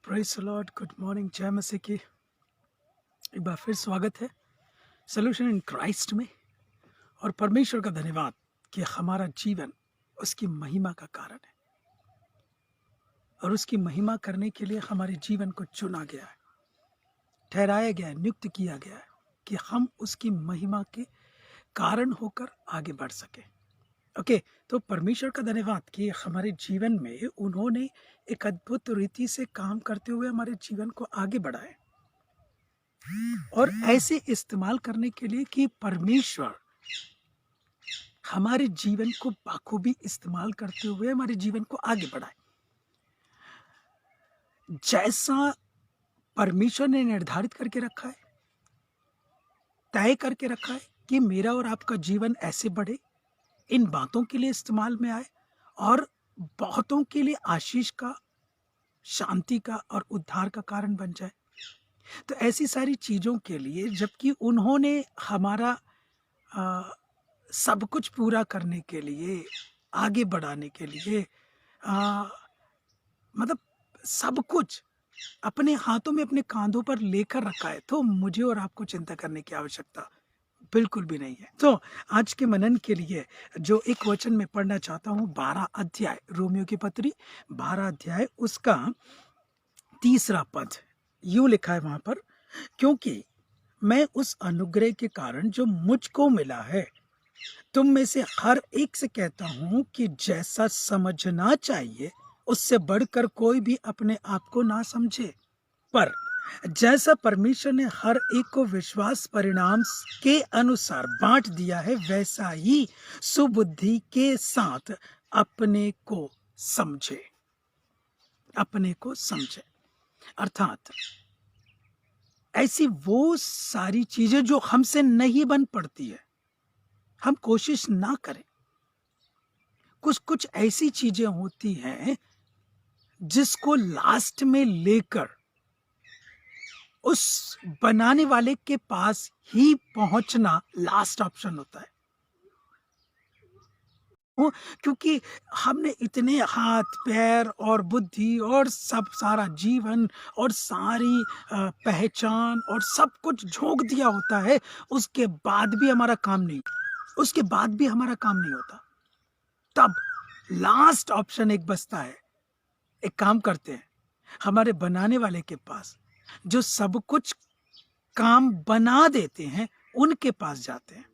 Praise the Lord, good morning, जय मसीह की। एक बार फिर स्वागत है सोल्यूशन इन क्राइस्ट में। और परमेश्वर का धन्यवाद कि हमारा जीवन उसकी महिमा का कारण है और उसकी महिमा करने के लिए हमारे जीवन को चुना गया है, ठहराया गया है, नियुक्त किया गया है कि हम उसकी महिमा के कारण होकर आगे बढ़ सके। ओके, तो परमेश्वर का धन्यवाद कि हमारे जीवन में उन्होंने एक अद्भुत रीति से काम करते हुए हमारे जीवन को आगे बढ़ाए और ऐसे इस्तेमाल करने के लिए कि परमेश्वर हमारे जीवन को बाखूबी इस्तेमाल करते हुए हमारे जीवन को आगे बढ़ाए। जैसा परमेश्वर ने निर्धारित करके रखा है, तय करके रखा है कि मेरा और आपका जीवन ऐसे बढ़े, इन बातों के लिए इस्तेमाल में आए और बहुतों के लिए आशीष का, शांति का और उद्धार का कारण बन जाए। तो ऐसी सारी चीज़ों के लिए जबकि उन्होंने हमारा सब कुछ पूरा करने के लिए, आगे बढ़ाने के लिए मतलब सब कुछ अपने हाथों में, अपने कांधों पर लेकर रखा है, तो मुझे और आपको चिंता करने की आवश्यकता बिल्कुल भी नहीं है। तो आज के मनन के लिए जो एक वचन में पढ़ना चाहता हूँ, 12 अध्याय, रोमियो की पत्री 12 अध्याय, उसका 3 पद यूं लिखा है वहां पर, क्योंकि मैं उस अनुग्रह के कारण जो मुझको मिला है तुम में से हर एक से कहता हूं कि जैसा समझना चाहिए उससे बढ़कर कोई भी अपने आप को ना समझे, पर जैसा परमेश्वर ने हर एक को विश्वास परिणाम के अनुसार बांट दिया है वैसा ही सुबुद्धि के साथ अपने को समझे। अपने को समझे अर्थात ऐसी वो सारी चीजें जो हमसे नहीं बन पड़ती है, हम कोशिश ना करें। कुछ कुछ ऐसी चीजें होती हैं जिसको लास्ट में लेकर उस बनाने वाले के पास ही पहुंचना लास्ट ऑप्शन होता है। क्योंकि हमने इतने हाथ पैर और बुद्धि और सब सारा जीवन और सारी पहचान और सब कुछ झोंक दिया होता है, उसके बाद भी हमारा काम नहीं, उसके बाद भी हमारा काम नहीं होता। तब लास्ट ऑप्शन एक बचता है। एक काम करते हैं, हमारे बनाने वाले के पास, जो सब कुछ काम बना देते हैं, उनके पास जाते हैं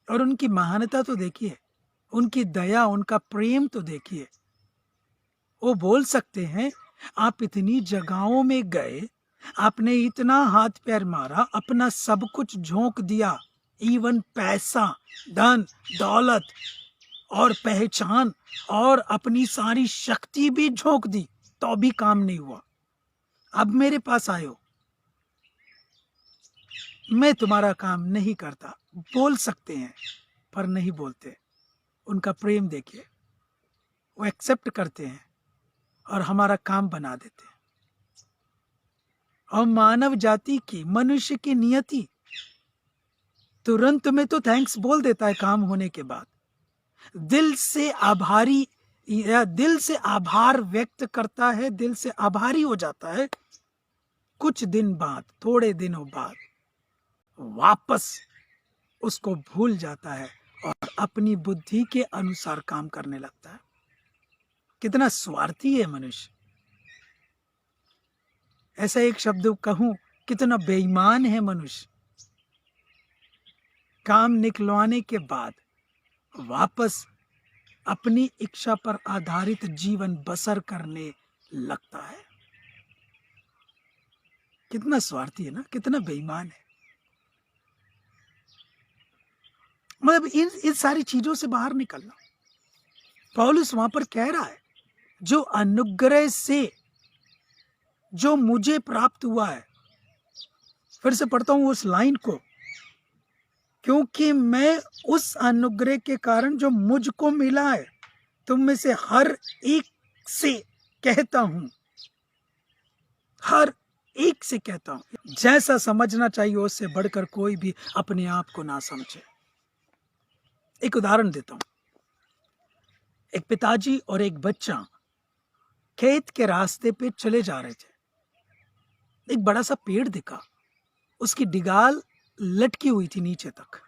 और उनकी महानता तो देखिए, उनकी दया, उनका प्रेम तो देखिए। वो बोल सकते हैं, आप इतनी जगहों में गए, आपने इतना हाथ पैर मारा, अपना सब कुछ झोंक दिया, इवन पैसा, धन दौलत और पहचान और अपनी सारी शक्ति भी झोंक दी, तो भी काम नहीं हुआ। अब मेरे पास आयो, मैं तुम्हारा काम नहीं करता, बोल सकते हैं पर नहीं बोलते। उनका प्रेम देखिए, वो एक्सेप्ट करते हैं और हमारा काम बना देते हैं। और मानव जाति की, मनुष्य की नियति तुरंत में तो थैंक्स बोल देता है काम होने के बाद, दिल से आभारी या दिल से आभार व्यक्त करता है, दिल से आभारी हो जाता है। कुछ दिन बाद, थोड़े दिनों बाद वापस उसको भूल जाता है और अपनी बुद्धि के अनुसार काम करने लगता है। कितना स्वार्थी है मनुष्य। ऐसा एक शब्द कहूं, कितना बेईमान है मनुष्य। काम निकलवाने के बाद वापस अपनी इच्छा पर आधारित जीवन बसर करने लगता है। कितना स्वार्थी है ना, कितना बेईमान है। मतलब इन सारी चीजों से बाहर निकलना। पौलुस वहां पर कह रहा है, जो अनुग्रह से जो मुझे प्राप्त हुआ है, फिर से पढ़ता हूं उस लाइन को, क्योंकि मैं उस अनुग्रह के कारण जो मुझको मिला है तुम में से हर एक से कहता हूं, हर एक से कहता हूं, जैसा समझना चाहिए उससे बढ़कर कोई भी अपने आप को ना समझे। एक उदाहरण देता हूं। एक पिताजी और एक बच्चा खेत के रास्ते पे चले जा रहे थे। एक बड़ा सा पेड़ दिखा, उसकी डिगाल लटकी हुई थी नीचे तक।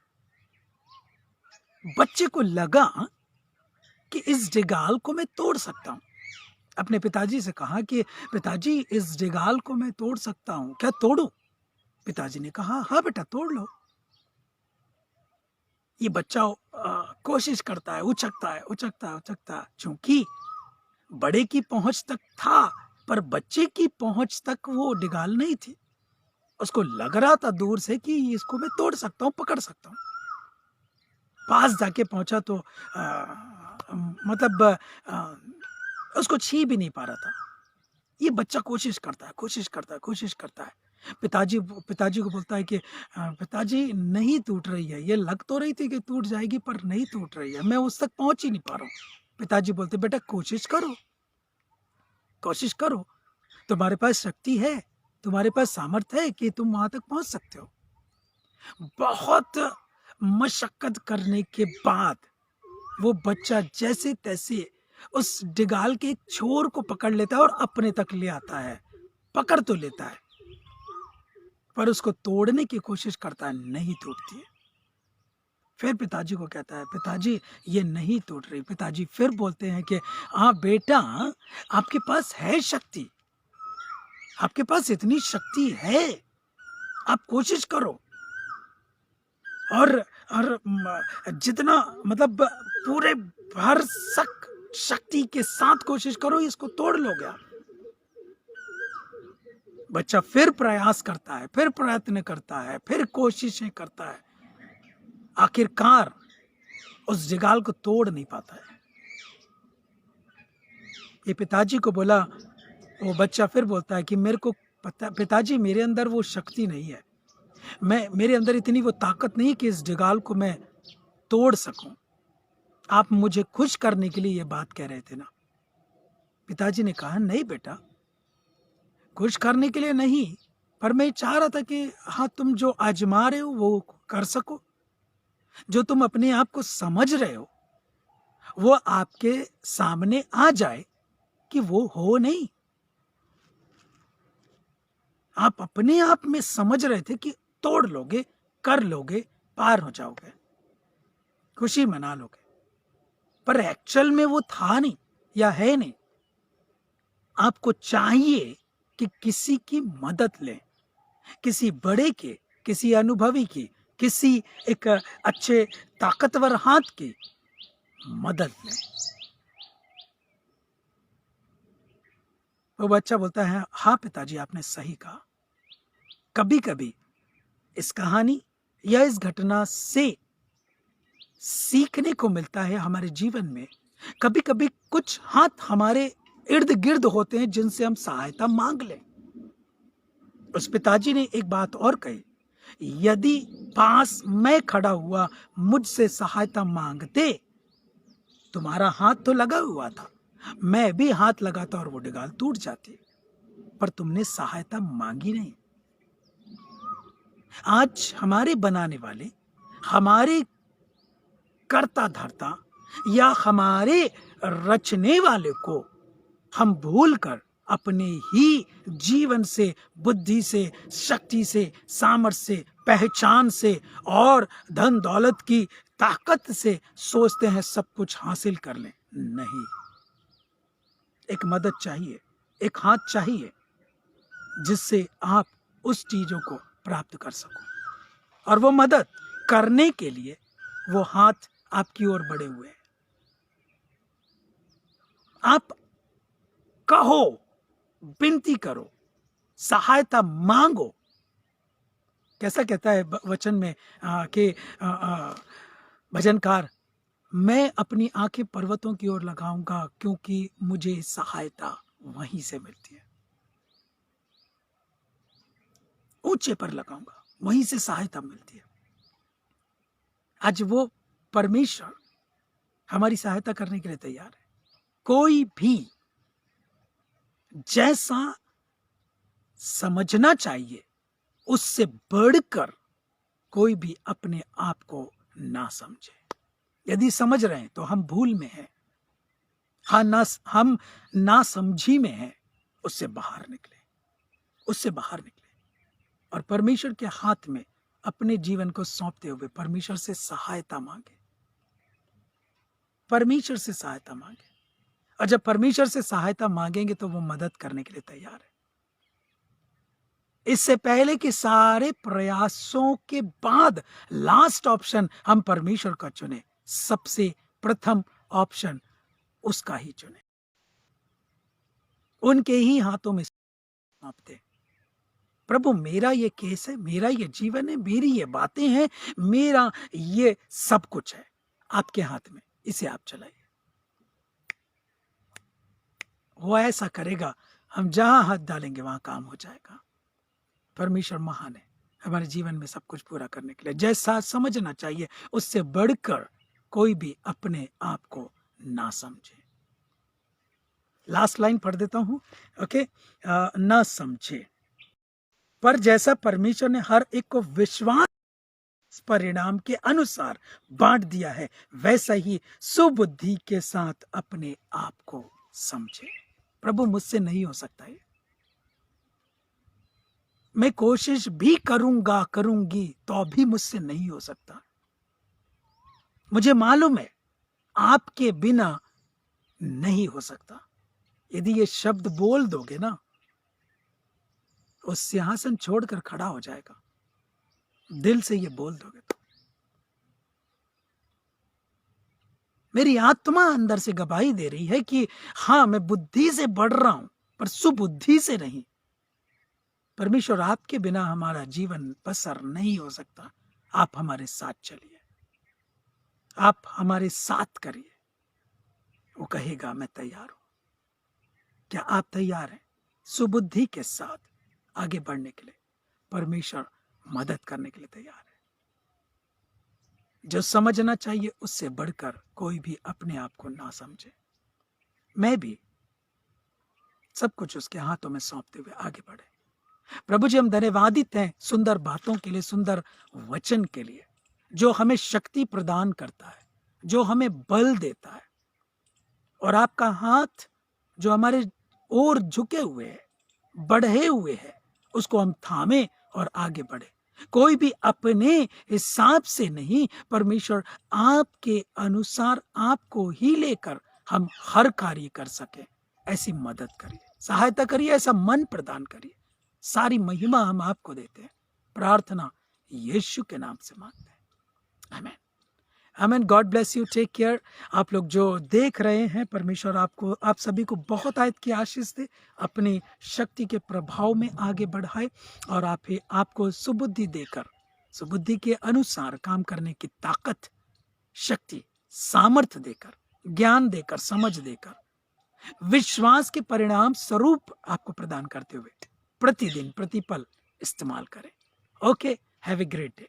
बच्चे को लगा कि इस डिगाल को मैं तोड़ सकता हूं। अपने पिताजी से कहा कि पिताजी, इस डिगाल को मैं तोड़ सकता हूं, क्या तोड़ूं? पिताजी ने कहा, हाँ बेटा, तोड़ लो। ये बच्चा कोशिश करता है, उचकता है, उचकता है, उचकता है। चूंकि बड़े की पहुंच तक था, पर बच्चे की पहुंच तक वो डिगाल नहीं थी। उसको लग रहा था दूर से कि इसको मैं तोड़ सकता हूं, पकड़ सकता हूं। पास जाके पहुंचा तो मतलब उसको छी भी नहीं पा रहा था। ये बच्चा कोशिश करता है, कोशिश करता है, कोशिश करता है। पिताजी पिताजी को बोलता है कि पिताजी, नहीं टूट रही है। ये लग तो रही थी कि टूट जाएगी, पर नहीं टूट रही है, मैं उस तक पहुंच ही नहीं पा रहा हूँ। पिताजी बोलते, बेटा कोशिश करो, कोशिश करो, तुम्हारे पास शक्ति है, तुम्हारे पास सामर्थ्य है कि तुम वहां तक पहुंच सकते हो। बहुत मशक्कत करने के बाद वो बच्चा जैसे तैसे उस डिगाल के एक छोर को पकड़ लेता है और अपने तक ले आता है। पकड़ तो लेता है, पर उसको तोड़ने की कोशिश करता है, नहीं टूटती है। फिर पिताजी को कहता है, पिताजी ये नहीं टूट रही। पिताजी फिर बोलते हैं कि हाँ बेटा, आपके पास है शक्ति, आपके पास इतनी शक्ति है, आप कोशिश करो। और जितना मतलब पूरे भरसक शक्ति के साथ कोशिश करो, इसको तोड़ लोगे आप। बच्चा फिर प्रयास करता है, फिर प्रयत्न करता है, फिर कोशिशें करता है। आखिरकार उस डिगाल को तोड़ नहीं पाता है। ये पिताजी को बोला, वो बच्चा फिर बोलता है कि मेरे को पता, पिताजी मेरे अंदर वो शक्ति नहीं है, मेरे अंदर इतनी वो ताकत नहीं कि इस डिगाल को मैं तोड़ सकूं। आप मुझे खुश करने के लिए ये बात कह रहे थे ना? पिताजी ने कहा, नहीं बेटा, खुश करने के लिए नहीं, पर मैं चाह रहा था कि हाँ, तुम जो आजमा रहे हो वो कर सको। जो तुम अपने आप को समझ रहे हो वो आपके सामने आ जाए कि वो हो नहीं। आप अपने आप में समझ रहे थे कि तोड़ लोगे, कर लोगे, पार हो जाओगे, खुशी मना लोगे, पर एक्चुअल में वो था नहीं या है नहीं। आपको चाहिए कि किसी की मदद लें, किसी बड़े के, किसी अनुभवी की, किसी एक अच्छे ताकतवर हाथ की मदद लें। वो बच्चा बोलता है, हाँ पिताजी, आपने सही कहा। कभी कभी इस कहानी या इस घटना से सीखने को मिलता है हमारे जीवन में। कभी कभी कुछ हाथ हमारे इर्द गिर्द होते हैं जिनसे हम सहायता मांग लें। उस पिताजी ने एक बात और कही, यदि पास मैं खड़ा हुआ मुझसे सहायता मांगते, तुम्हारा हाथ तो लगा हुआ था, मैं भी हाथ लगाता और वो डिगाल टूट जाती, पर तुमने सहायता मांगी नहीं। आज हमारे बनाने वाले, हमारे कर्ता धर्ता या हमारे रचने वाले को हम भूलकर अपने ही जीवन से, बुद्धि से, शक्ति से, सामर्थ्य से, पहचान से और धन दौलत की ताकत से सोचते हैं सब कुछ हासिल कर लें। नहीं, एक मदद चाहिए, एक हाथ चाहिए जिससे आप उस चीजों को प्राप्त कर सको। और वो मदद करने के लिए वो हाथ आपकी ओर बढ़े हुए हैं। आप कहो, विनती करो, सहायता मांगो। कैसा कहता है वचन में कि भजनकार, मैं अपनी आंखें पर्वतों की ओर लगाऊंगा क्योंकि मुझे सहायता वहीं से मिलती है। ऊंचे पर लगाऊंगा, वहीं से सहायता मिलती है। आज वो परमेश्वर हमारी सहायता करने के लिए तैयार है। कोई भी जैसा समझना चाहिए उससे बढ़कर कोई भी अपने आप को ना समझे। यदि समझ रहे हैं तो हम भूल में हैं। हम ना समझी में हैं, उससे बाहर निकले, उससे बाहर निकले और परमेश्वर के हाथ में अपने जीवन को सौंपते हुए परमेश्वर से सहायता मांगे, परमेश्वर से सहायता मांगे। और जब परमेश्वर से सहायता मांगेंगे तो वो मदद करने के लिए तैयार है। इससे पहले कि सारे प्रयासों के बाद लास्ट ऑप्शन हम परमेश्वर का चुने, सबसे प्रथम ऑप्शन उसका ही चुने, उनके ही हाथों में सौंपते। प्रभु मेरा ये केस है, मेरा ये जीवन है, मेरी ये बातें हैं, मेरा ये सब कुछ है आपके हाथ में, इसे आप चलाइए। वो ऐसा करेगा, हम जहां हाथ डालेंगे वहां काम हो जाएगा। परमेश्वर महान है हमारे जीवन में सब कुछ पूरा करने के लिए। जैसा समझना चाहिए उससे बढ़कर कोई भी अपने आप को ना समझे। लास्ट लाइन पढ़ देता हूं, ओके। ना समझे, पर जैसा परमेश्वर ने हर एक को विश्वास परिणाम के अनुसार बांट दिया है, वैसा ही सुबुद्धि के साथ अपने आप को समझे। प्रभु मुझसे नहीं हो सकता है, मैं कोशिश भी करूंगी तो भी मुझसे नहीं हो सकता। मुझे मालूम है आपके बिना नहीं हो सकता। यदि ये शब्द बोल दोगे ना, वो सिंहासन छोड़कर खड़ा हो जाएगा। दिल से ये बोल दोगे तो मेरी आत्मा अंदर से गवाही दे रही है कि हाँ, मैं बुद्धि से बढ़ रहा हूं, पर सुबुद्धि से नहीं। परमेश्वर आपके बिना हमारा जीवन बसर नहीं हो सकता। आप हमारे साथ चलिए, आप हमारे साथ करिए। वो कहेगा मैं तैयार हूं। क्या आप तैयार हैं सुबुद्धि के साथ आगे बढ़ने के लिए? परमेश्वर मदद करने के लिए तैयार है। जो समझना चाहिए उससे बढ़कर कोई भी अपने आप को ना समझे। मैं भी सब कुछ उसके हाथों में सौंपते हुए आगे बढ़े। प्रभु जी, हम धन्यवादित हैं सुंदर बातों के लिए, सुंदर वचन के लिए, जो हमें शक्ति प्रदान करता है, जो हमें बल देता है। और आपका हाथ जो हमारे ओर झुके हुए है, बढ़े हुए है, उसको हम थामे और आगे बढ़े। कोई भी अपने हिसाब से नहीं, परमेश्वर आपके अनुसार आपको ही लेकर हम हर कार्य कर सके, ऐसी मदद करिए, सहायता करिए, ऐसा मन प्रदान करिए। सारी महिमा हम आपको देते हैं। प्रार्थना यीशु के नाम से मांगते हैं, आमीन। आमीन। God bless you, take care. आप लोग जो देख रहे हैं, परमेश्वर आपको, आप सभी को बहुत आयत की आशीष दे, अपनी शक्ति के प्रभाव में आगे बढ़ाए और आपको सुबुद्धि देकर, सुबुद्धि के अनुसार काम करने की ताकत, शक्ति, सामर्थ्य देकर, ज्ञान देकर, समझ देकर, विश्वास के परिणाम स्वरूप आपको प्रदान करते हुए प्रतिदिन, प्रतिपल इस्तेमाल करें। Okay, have a great day.